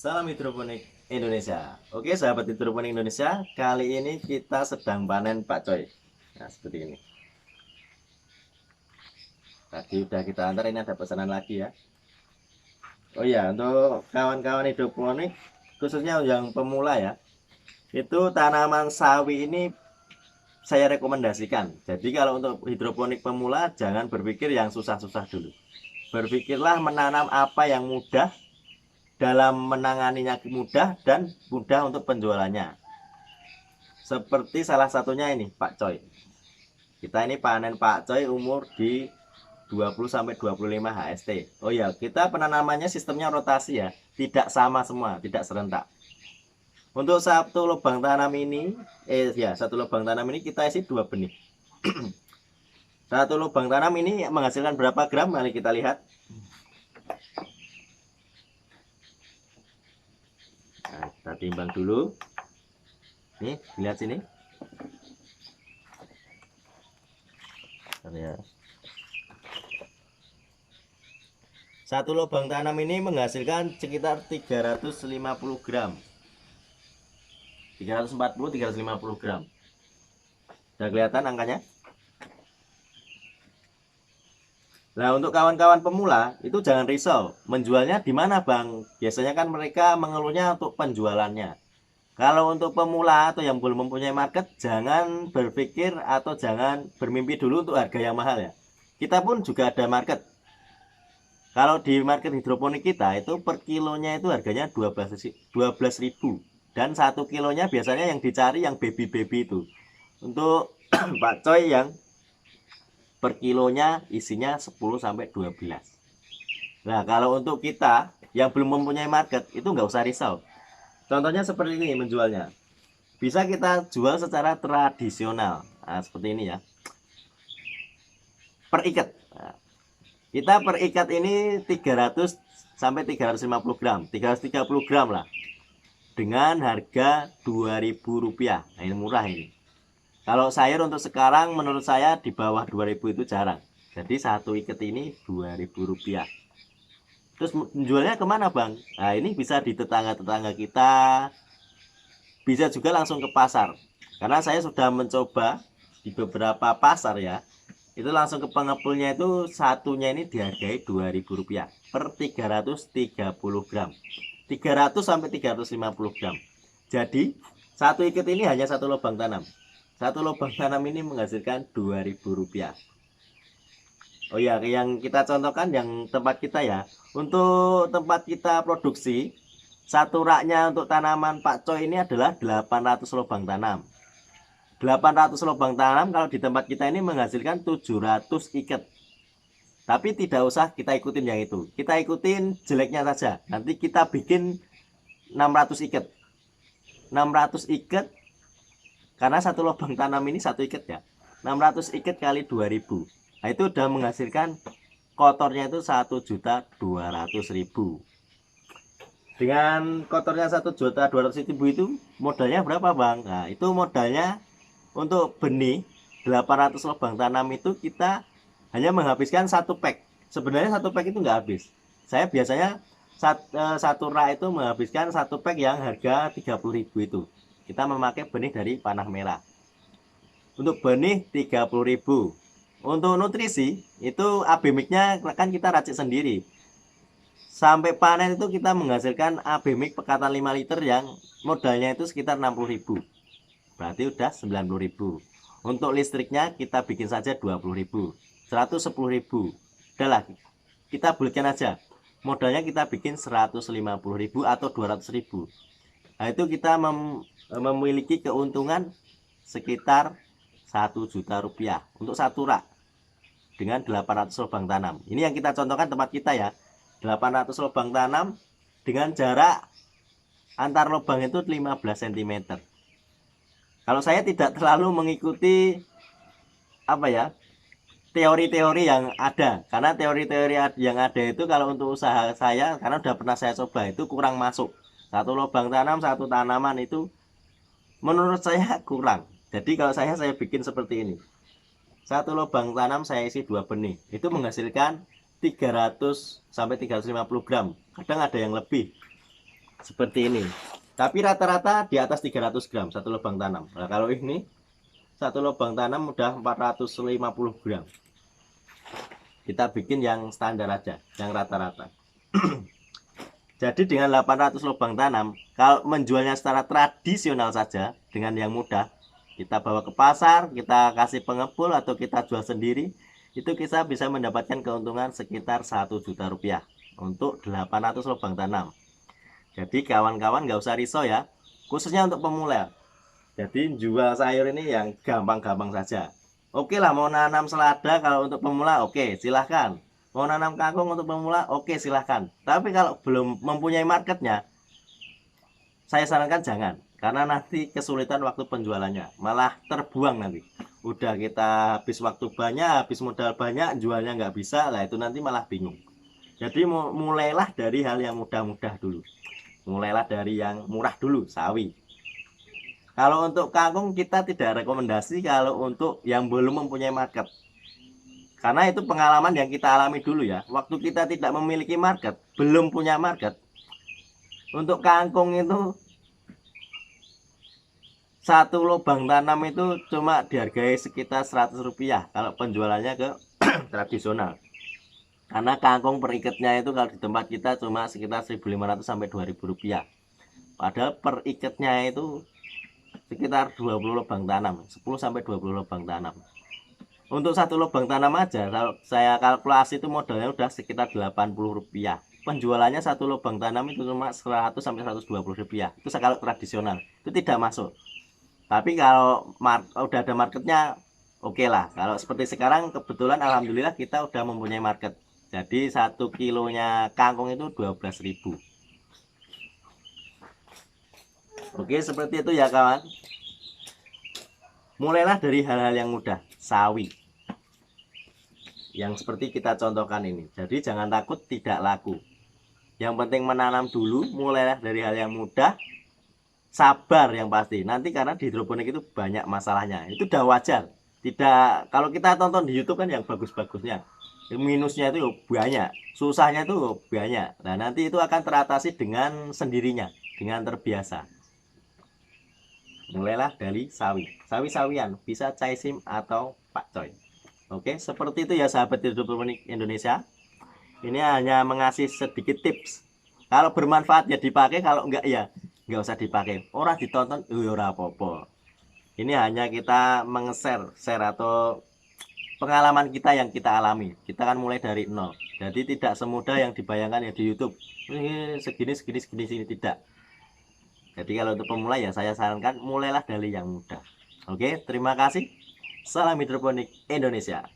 Salam hidroponik Indonesia. Oke, sahabat hidroponik Indonesia, kali ini kita sedang panen pakcoy. Nah, seperti ini. Tadi udah kita antar, ini ada pesanan lagi ya. Oh iya, untuk kawan-kawan hidroponik, khususnya yang pemula ya, itu tanaman sawi ini saya rekomendasikan. Jadi kalau untuk hidroponik pemula, jangan berpikir yang susah-susah dulu. Berpikirlah menanam apa yang mudah, dalam menanganinya mudah dan mudah untuk penjualannya. Seperti salah satunya ini pakcoy. Kita ini panen pakcoy umur di 20 sampai 25 HST. Oh ya, kita penanamannya sistemnya rotasi ya, tidak sama semua, tidak serentak. Untuk satu lubang tanam ini, satu lubang tanam ini kita isi 2 benih. Satu lubang tanam ini menghasilkan berapa gram? Mari kita lihat. Nah, kita timbang dulu. Nih, lihat sini. Ya. Satu lubang tanam ini menghasilkan sekitar 350 gram. 340-350 gram. Sudah kelihatan angkanya? Nah, untuk kawan-kawan pemula itu jangan risau, menjualnya di mana, Bang? Biasanya kan mereka mengeluhnya untuk penjualannya. Kalau untuk pemula atau yang belum mempunyai market, jangan berpikir atau jangan bermimpi dulu untuk harga yang mahal ya. Kita pun juga ada market. Kalau di market hidroponik kita itu per kilonya itu harganya 12.000 dan 1 kilonya biasanya yang dicari yang baby-baby itu. Untuk pakcoy yang per kilonya isinya 10 sampai 12. Nah, kalau untuk kita yang belum mempunyai market itu nggak usah risau. Contohnya seperti ini menjualnya. Bisa kita jual secara tradisional. Nah, seperti ini ya. Per ikat. Nah, kita per ikat ini 300 sampai 350 gram. 330 gram lah. Dengan harga Rp2.000. Nah, ini murah ini. Kalau sayur untuk sekarang menurut saya di bawah 2.000 itu jarang. Jadi satu ikat ini Rp2.000. Terus menjualnya kemana, Bang? Nah, ini bisa di tetangga-tetangga kita, bisa juga langsung ke pasar. Karena saya sudah mencoba di beberapa pasar ya, itu langsung ke pengepulnya itu satunya ini dihargai Rp2.000 per 330 gram. 300 sampai 350 gram. Jadi satu ikat ini hanya satu lubang tanam. Satu lubang tanam ini menghasilkan Rp2.000. Oh ya, yang kita contohkan yang tempat kita ya. Untuk tempat kita produksi, satu raknya untuk tanaman pakcoy ini adalah 800 lubang tanam. 800 lubang tanam kalau di tempat kita ini menghasilkan 700 ikat. Tapi tidak usah kita ikutin yang itu. Kita ikutin jeleknya saja. Nanti kita bikin 600 ikat. 600 ikat karena satu lubang tanam ini satu ikat ya. 600 ikat kali 2000. Nah, itu udah menghasilkan kotornya itu 1.200.000. Dengan kotornya 1.200.000 itu modalnya berapa, Bang? Nah, itu modalnya untuk benih 800 lubang tanam itu kita hanya menghabiskan satu pack. Sebenarnya satu pack itu nggak habis. Saya biasanya satu rak itu menghabiskan satu pack yang harga 30.000 itu. Kita memakai benih dari panah merah. Untuk benih 30.000. Untuk nutrisi itu AB mix-nya kan kita racik sendiri. Sampai panen itu kita menghasilkan AB mix pekatan 5 liter yang modalnya itu sekitar 60.000. Berarti udah 90.000. Untuk listriknya kita bikin saja 20.000. 110.000. Udahlah, kita bulatkan aja. Modalnya kita bikin 150.000 atau 200.000. Nah, itu kita memiliki keuntungan sekitar 1 juta rupiah untuk satu rak dengan 800 lubang tanam. Ini yang kita contohkan tempat kita ya. 800 lubang tanam dengan jarak antar lubang itu 15 cm. Kalau saya tidak terlalu mengikuti teori-teori yang ada, karena teori-teori yang ada itu kalau untuk usaha saya, karena udah pernah saya coba, itu kurang masuk. Satu lubang tanam, satu tanaman itu menurut saya kurang. Jadi kalau saya bikin seperti ini. Satu lubang tanam saya isi 2 benih. Itu menghasilkan 300 sampai 350 gram. Kadang ada yang lebih. seperti ini. Tapi rata-rata di atas 300 gram satu lubang tanam. Nah, kalau ini satu lubang tanam udah 450 gram. Kita bikin yang standar aja, yang rata-rata. Jadi dengan 800 lubang tanam, kalau menjualnya secara tradisional saja dengan yang mudah, kita bawa ke pasar, kita kasih pengepul atau kita jual sendiri, itu kita bisa mendapatkan keuntungan sekitar 1 juta rupiah untuk 800 lubang tanam. Jadi kawan-kawan nggak usah risau ya, khususnya untuk pemula. Jadi jual sayur ini yang gampang-gampang saja. Oke lah, mau nanam selada kalau untuk pemula, oke silahkan. Mau nanam kangkung untuk pemula, oke silahkan. Tapi kalau belum mempunyai marketnya, saya sarankan jangan. Karena nanti kesulitan waktu penjualannya, malah terbuang nanti. Udah kita habis waktu banyak, habis modal banyak, jualnya nggak bisa, lah itu nanti malah bingung. Jadi mulailah dari hal yang mudah-mudah dulu. Mulailah dari yang murah dulu, sawi. Kalau untuk kangkung kita tidak rekomendasi kalau untuk yang belum mempunyai market. Karena itu pengalaman yang kita alami dulu ya. Waktu kita tidak memiliki market, belum punya market. Untuk kangkung itu satu lubang tanam itu cuma dihargai sekitar 100 rupiah kalau penjualannya ke tradisional. Karena kangkung per ikatnya itu kalau di tempat kita cuma sekitar 1.500 sampai 2.000 rupiah. Padahal per ikatnya itu sekitar 20 lubang tanam, 10 sampai 20 lubang tanam. Untuk satu lubang tanam aja kalau saya kalkulasi itu modalnya udah sekitar 80 rupiah. Penjualannya satu lubang tanam itu cuma 100 sampai 120 rupiah. Itu kalau tradisional, itu tidak masuk. Tapi kalau udah ada marketnya, oke lah. Kalau seperti sekarang kebetulan alhamdulillah kita udah mempunyai market. Jadi 1 kilonya kangkung itu 12.000. Oke, seperti itu ya kawan. Mulailah dari hal-hal yang mudah, sawi. Yang seperti kita contohkan ini. Jadi jangan takut tidak laku. Yang penting menanam dulu, mulailah dari hal yang mudah. Sabar yang pasti. Nanti karena di hidroponik itu banyak masalahnya. Itu udah wajar. Tidak, kalau kita tonton di YouTube kan yang bagus-bagusnya. Minusnya itu banyak, susahnya itu banyak. Nah, nanti itu akan teratasi dengan sendirinya, dengan terbiasa. Mulailah dari sawi. Sawi-sawian, bisa caisim atau pakcoy. Oke, seperti itu ya sahabat hidroponik Indonesia. Ini hanya mengasih sedikit tips. Kalau bermanfaat ya dipakai, kalau enggak ya nggak usah dipakai. Orang ditonton ora apa-apa. Ini hanya kita share atau pengalaman kita yang kita alami. Kita kan mulai dari nol. Jadi tidak semudah yang dibayangkan ya di YouTube. Segini sini tidak. Jadi kalau untuk pemula ya saya sarankan mulailah dari yang mudah. Oke, terima kasih. Salam hidroponik Indonesia.